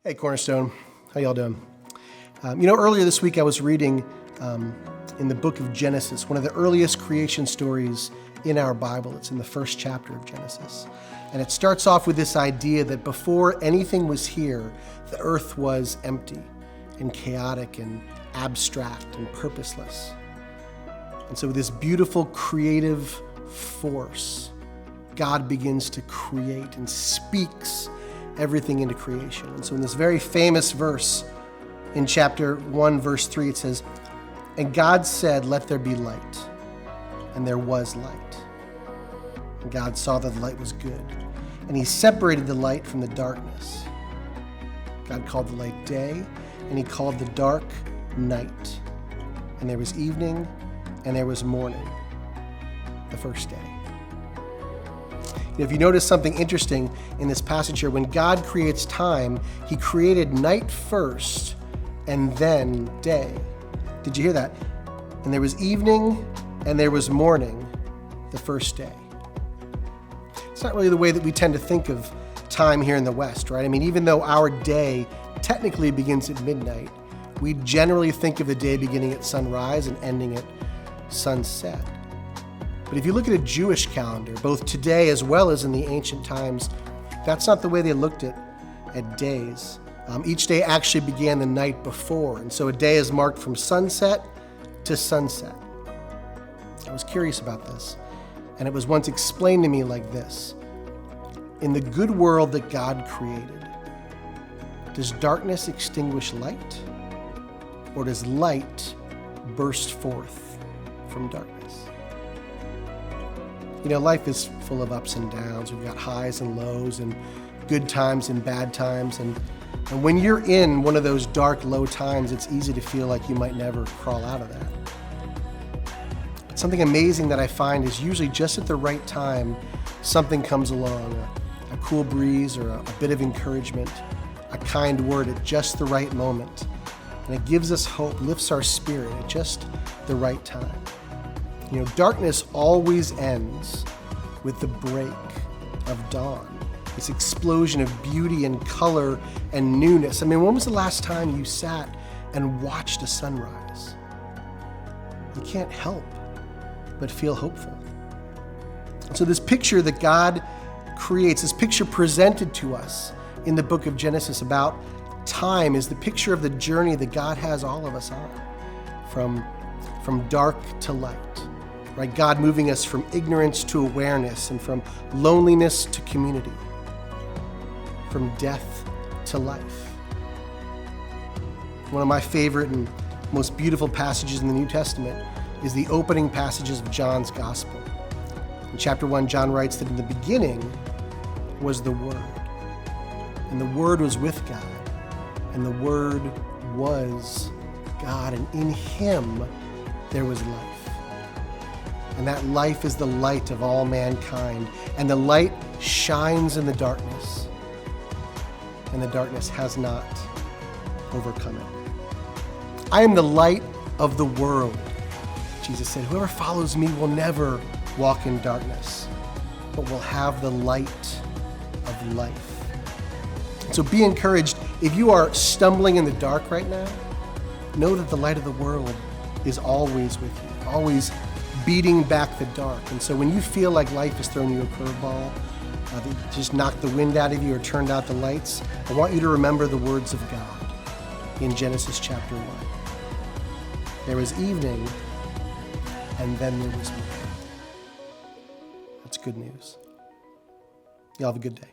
Hey, Cornerstone. How y'all doing? Earlier this week I was reading in the book of Genesis, one of the earliest creation stories in our Bible. It's in the first chapter of Genesis. And it starts off with this idea that before anything was here, the earth was empty and chaotic and abstract and purposeless. And so with this beautiful creative force, God begins to create and speaks everything into creation. And so in this very famous verse in chapter 1, verse 3, it says, "And God said, let there be light. And there was light. And God saw that the light was good. And he separated the light from the darkness. God called the light day, and he called the dark night. And there was evening, and there was morning, the first day." If you notice something interesting in this passage here, when God creates time, he created night first and then day. Did you hear that? And there was evening and there was morning, the first day. It's not really the way that we tend to think of time here in the West, right? I mean, even though our day technically begins at midnight, we generally think of the day beginning at sunrise and ending at sunset. But if you look at a Jewish calendar, both today as well as in the ancient times, that's not the way they looked at days. Each day actually began the night before, and so a day is marked from sunset to sunset. I was curious about this, and it was once explained to me like this. In the good world that God created, does darkness extinguish light, or does light burst forth from darkness? Life is full of ups and downs. We've got highs and lows and good times and bad times. And when you're in one of those dark, low times, it's easy to feel like you might never crawl out of that. But something amazing that I find is usually just at the right time, something comes along, a cool breeze or a bit of encouragement, a kind word at just the right moment. And it gives us hope, lifts our spirit at just the right time. Darkness always ends with the break of dawn, this explosion of beauty and color and newness. I mean, when was the last time you sat and watched a sunrise? You can't help but feel hopeful. And so this picture that God creates, this picture presented to us in the book of Genesis about time, is the picture of the journey that God has all of us on, from dark to light. Right? God moving us from ignorance to awareness and from loneliness to community, from death to life. One of my favorite and most beautiful passages in the New Testament is the opening passages of John's Gospel. In chapter 1, John writes that in the beginning was the Word, and the Word was with God, and the Word was God, and in him there was life. And that life is the light of all mankind. And the light shines in the darkness. And the darkness has not overcome it. I am the light of the world. Jesus said, whoever follows me will never walk in darkness, but will have the light of life. So be encouraged. If you are stumbling in the dark right now, know that the light of the world is always with you, always beating back the dark. And so when you feel like life has thrown you a curveball, that just knocked the wind out of you or turned out the lights, I want you to remember the words of God in Genesis chapter 1. There was evening, and then there was morning. That's good news. Y'all have a good day.